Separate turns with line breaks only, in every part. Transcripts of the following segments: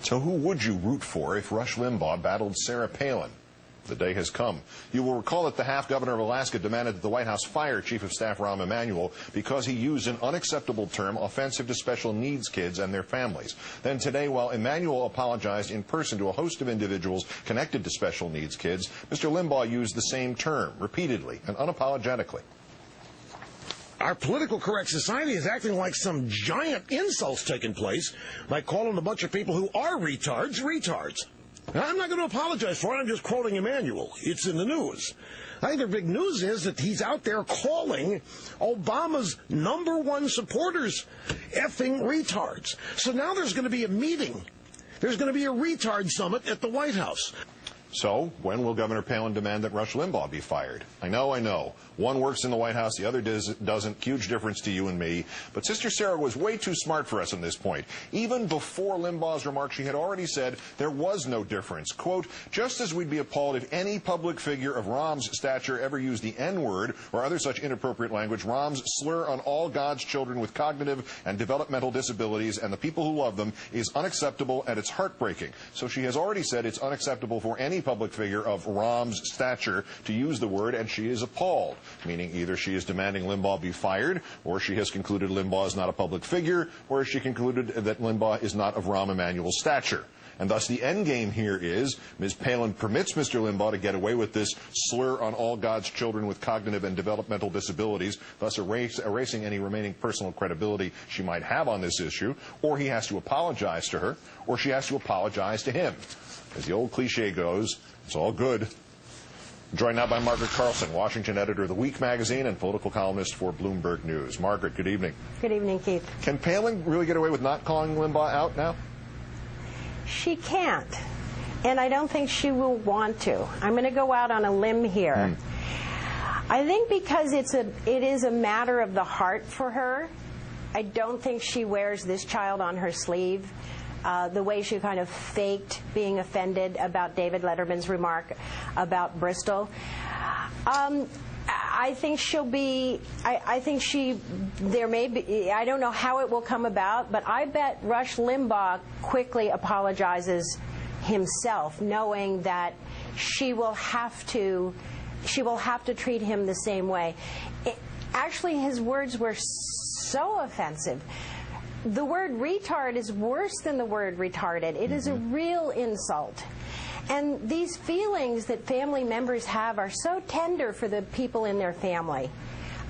So who would you root for if Rush Limbaugh battled Sarah Palin? The day has come. You will recall that the half-governor of Alaska demanded that the White House fire Chief of Staff Rahm Emanuel because he used an unacceptable term offensive to special needs kids and their families. Then today, while Emanuel apologized in person to a host of individuals connected to special needs kids, Mr. Limbaugh used the same term repeatedly and unapologetically.
Our political correct society is acting like some giant insult's taking place by calling a bunch of people who are retards, retards. Now, I'm not going to apologize for it. I'm just quoting Emanuel. It's in the news. I think the big news is that he's out there calling Obama's #1 supporters effing retards. So now there's going to be a meeting. There's going to be a retard summit at the White House.
So, when will Governor Palin demand that Rush Limbaugh be fired? I know. One works in the White House, the other doesn't. Huge difference to you and me. But Sister Sarah was way too smart for us on this point. Even before Limbaugh's remarks, she had already said there was no difference. Quote, just as we'd be appalled if any public figure of Rahm's stature ever used the N-word or other such inappropriate language, Rahm's slur on all God's children with cognitive and developmental disabilities and the people who love them is unacceptable and it's heartbreaking. So she has already said it's unacceptable for any public figure of Rahm's stature to use the word, and she is appalled, meaning either she is demanding Limbaugh be fired, or she has concluded Limbaugh is not a public figure, or she concluded that Limbaugh is not of Rahm Emanuel's stature. And thus the end game here is Ms. Palin permits Mr. Limbaugh to get away with this slur on all God's children with cognitive and developmental disabilities, thus erasing any remaining personal credibility she might have on this issue, or he has to apologize to her, or she has to apologize to him. As the old cliche goes, it's all good. Joined now by Margaret Carlson, Washington editor of The Week magazine and political columnist for Bloomberg News. Margaret, good evening.
Good evening, Keith.
Can Palin really get away with not calling Limbaugh out now?
She can't, and I don't think she will want to. I'm going to go out on a limb here. I think because it is a matter of the heart for her. I don't think she wears this child on her sleeve. The way she kind of faked being offended about David Letterman's remark about Bristol. I think she'll be, I think there may be, I don't know how it will come about, but I bet Rush Limbaugh quickly apologizes himself, knowing that she will have to treat him the same way. Actually, his words were so offensive. The word retard is worse than the word retarded. It is a real insult. And these feelings that family members have are so tender for the people in their family.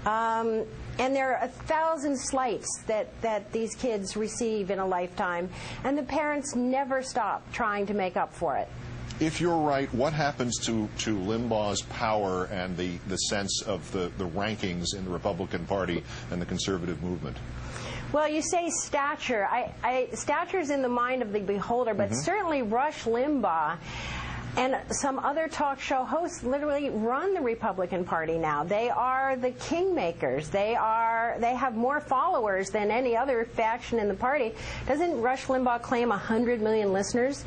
And there are 1,000 slights that these kids receive in a lifetime, and the parents never stop trying to make up for it.
If you're right, what happens to Limbaugh's power and the sense of the rankings in the Republican Party and the conservative movement?
Well, you say stature. Stature's in the mind of the beholder, but certainly Rush Limbaugh and some other talk show hosts literally run the Republican Party now. They are the kingmakers. They have more followers than any other faction in the party. Doesn't Rush Limbaugh claim 100 million listeners?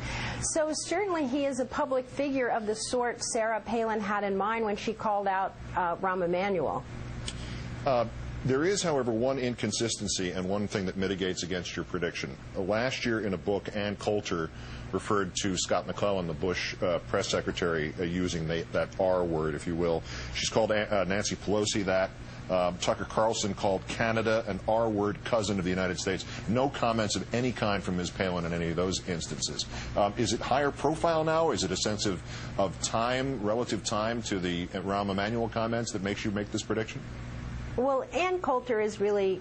So certainly he is a public figure of the sort Sarah Palin had in mind when she called out Rahm Emanuel.
There is, however, one inconsistency and one thing that mitigates against your prediction. Last year in a book, Ann Coulter referred to Scott McClellan, the Bush press secretary, using that R word, if you will. She's called Nancy Pelosi that. Tucker Carlson called Canada an R-word cousin of the United States. No comments of any kind from Ms. Palin in any of those instances. Is it higher profile now? Is it a sense of time, relative time to the Rahm Emanuel comments that makes you make this prediction?
Well, Ann Coulter is really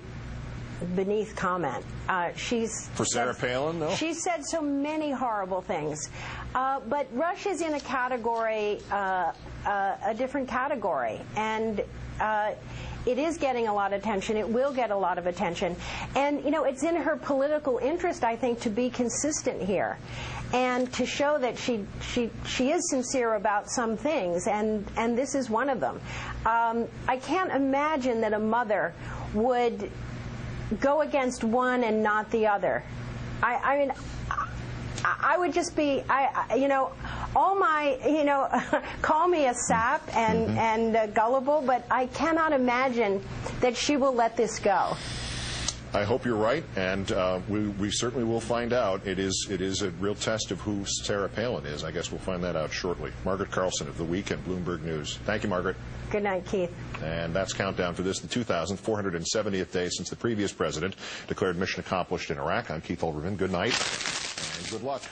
beneath comment.
For Sarah Palin, though?
She said so many horrible things. But Rush is in a category, a different category. And it is getting a lot of attention. It will get a lot of attention. And, you know, it's in her political interest, I think, to be consistent here and to show that she is sincere about some things, and this is one of them. I can't imagine that a mother would go against one and not the other. I mean, I would just be, you know, all my, you know, call me a sap and gullible, but I cannot imagine that she will let this go.
I hope you're right, and we certainly will find out. It is a real test of who Sarah Palin is. I guess we'll find that out shortly. Margaret Carlson of The Week and Bloomberg News. Thank you, Margaret.
Good night, Keith.
And that's countdown for this, the 2,470th day since the previous president declared mission accomplished in Iraq. I'm Keith Olbermann. Good night and good luck.